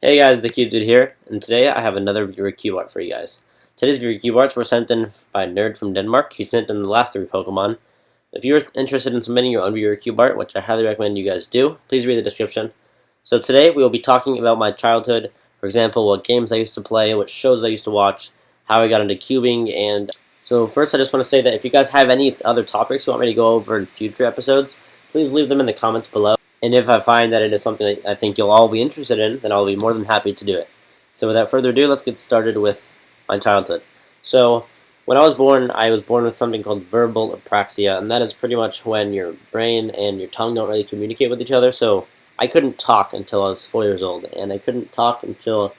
Hey guys, tehcubedude here, and today I have another viewer cube art for you guys. Today's viewer cube arts were sent in by a nerd from Denmark. He sent in the last 3 Pokemon. If you're interested in submitting your own viewer cube art, which I highly recommend you guys do, please read the description. So today we will be talking about my childhood, for example, what games I used to play, what shows I used to watch, how I got into cubing, and so first I just want to say that if you guys have any other topics you want me to go over in future episodes, please leave them in the comments below. And if I find that it is something that I think you'll all be interested in, then I'll be more than happy to do it. So without further ado, let's get started with my childhood. So when I was born with something called verbal apraxia, and that is pretty much when your brain and your tongue don't really communicate with each other. So I couldn't talk until I was 4 years old, and I couldn't talk until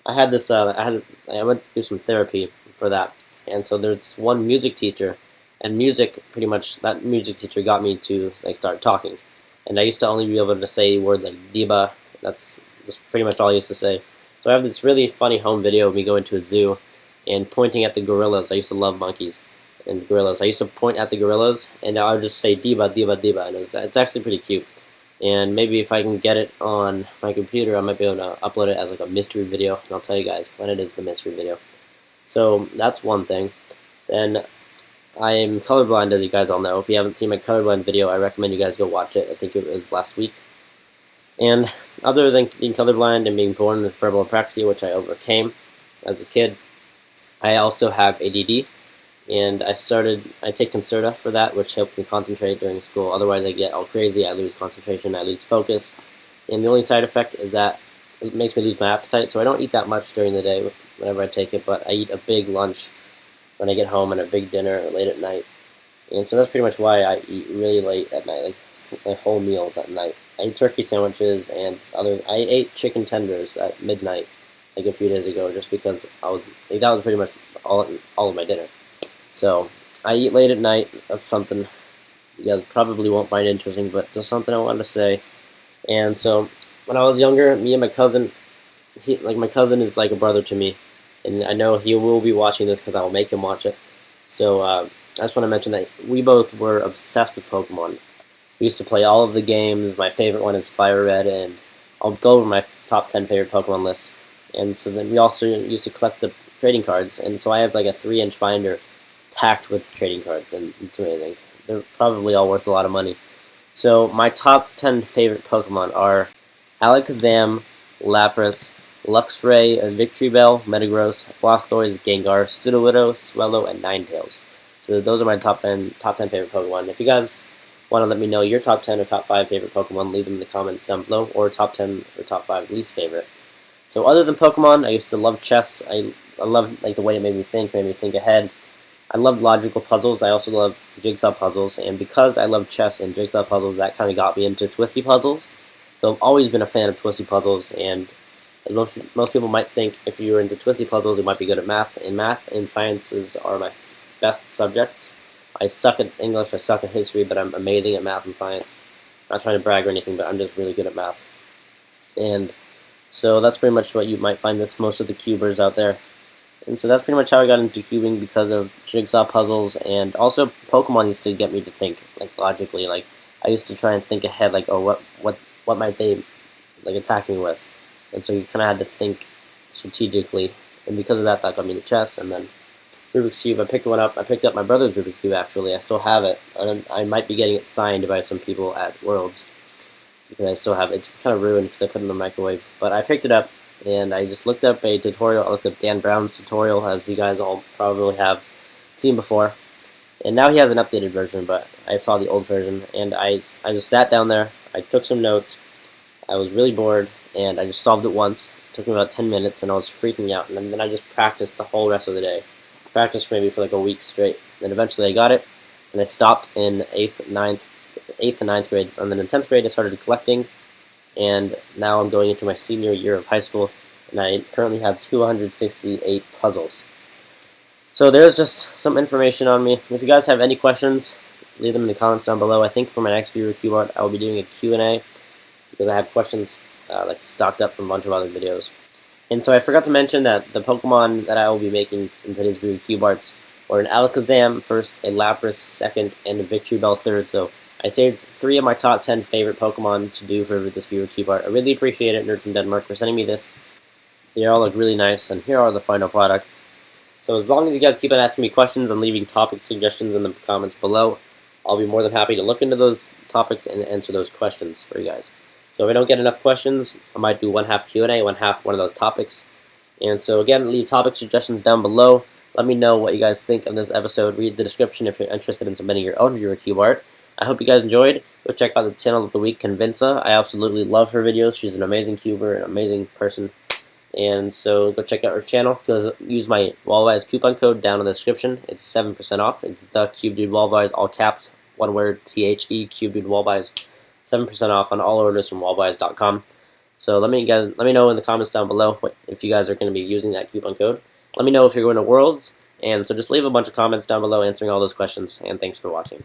I had this. I went through some therapy for that, and so there's one music teacher, and that music teacher got me to start talking. And I used to only be able to say words like diba. That's pretty much all I used to say. So I have this really funny home video of me going to a zoo and pointing at the gorillas. I used to love monkeys and gorillas. I used to point at the gorillas and I would just say diba, diba, diba. And it's actually pretty cute. And maybe if I can get it on my computer, I might be able to upload it as like a mystery video. And I'll tell you guys when it is the mystery video. So that's one thing. Then I am colorblind, as you guys all know. If you haven't seen my colorblind video, I recommend you guys go watch it. I think it was last week. And other than being colorblind and being born with verbal apraxia, which I overcame as a kid, I also have ADD. And I take Sorta for that, which helps me concentrate during school. Otherwise, I get all crazy. I lose concentration. I lose focus. And the only side effect is that it makes me lose my appetite. So I don't eat that much during the day whenever I take it, but I eat a big lunch when I get home and a big dinner late at night. And so that's pretty much why I eat really late at night, like whole meals at night. I eat turkey sandwiches and I ate chicken tenders at midnight like a few days ago just because that was pretty much all of my dinner. So I eat late at night. That's something you guys probably won't find interesting, but just something I wanted to say. And so when I was younger, me and my cousin, my cousin is like a brother to me. And I know he will be watching this because I will make him watch it. So I just want to mention that we both were obsessed with Pokemon. We used to play all of the games. My favorite one is Fire Red, and I'll go over my top 10 favorite Pokemon list. And so then we also used to collect the trading cards. And so I have like a 3-inch binder packed with trading cards, and it's amazing. They're probably all worth a lot of money. So my top 10 favorite Pokemon are Alakazam, Lapras, Luxray, Victreebel, Metagross, Blastoise, Gengar, Sudowoodo, Swellow, and Ninetales. So those are my top 10 favorite Pokemon. If you guys want to let me know your top 10 or top 5 favorite Pokemon, leave them in the comments down below, or top 10 or top 5 least favorite. So other than Pokemon, I used to love chess. I love the way it made me think ahead. I love logical puzzles. I also love jigsaw puzzles, and because I love chess and jigsaw puzzles, that kind of got me into twisty puzzles. So I've always been a fan of twisty puzzles, and as most people might think, if you're into twisty puzzles, you might be good at math. And math and sciences are my best subjects. I suck at English, I suck at history, but I'm amazing at math and science. I'm not trying to brag or anything, but I'm just really good at math. And so that's pretty much what you might find with most of the cubers out there. And so that's pretty much how I got into cubing, because of jigsaw puzzles, and also Pokemon used to get me to think logically. I used to try and think ahead, oh, what might they attack me with? And so you kind of had to think strategically, and because of that got me to chess. And then Rubik's Cube, I picked up my brother's Rubik's Cube, actually. I still have it, and I might be getting it signed by some people at Worlds, because I still have it. It's kind of ruined because I put it in the microwave, but I picked it up, and I just looked up a tutorial. I looked up Dan Brown's tutorial, as you guys all probably have seen before, and now he has an updated version, but I saw the old version, and I just sat down there, I took some notes, I was really bored, and I just solved it once. It took me about 10 minutes, and I was freaking out. And then I just practiced the whole rest of the day. Practiced maybe for a week straight. Then eventually I got it, and I stopped in 8th and 9th grade. And then in 10th grade I started collecting, and now I'm going into my senior year of high school, and I currently have 268 puzzles. So there's just some information on me. If you guys have any questions, leave them in the comments down below. I think for my next viewer cube art, I will be doing a Q&A, because I have questions stocked up from a bunch of other videos. And so I forgot to mention that the Pokemon that I will be making in today's viewer cube arts were an Alakazam first, a Lapras second, and a Victreebel third. So I saved 3 of my top 10 favorite Pokemon to do for this viewer cube art. I really appreciate it, Nerd from Denmark, for sending me this. They all look really nice, and here are the final products. So as long as you guys keep on asking me questions and leaving topic suggestions in the comments below, I'll be more than happy to look into those topics and answer those questions for you guys. So if I don't get enough questions, I might do one half Q&A, one half one of those topics. And so again, leave topic suggestions down below. Let me know what you guys think of this episode. Read the description if you're interested in submitting your own viewer cube art. I hope you guys enjoyed. Go check out the channel of the week, Convinza. I absolutely love her videos. She's an amazing cuber, an amazing person. And so go check out her channel. Use my Wallwise coupon code down in the description. It's 7% off. It's tehcubedude Wallwise, all caps, one word, THE, CubeDude Wallwise. 7% off on all orders from wallwise.com. So let me know in the comments down below if you guys are going to be using that coupon code. Let me know if you're going to Worlds. And so just leave a bunch of comments down below answering all those questions. And thanks for watching.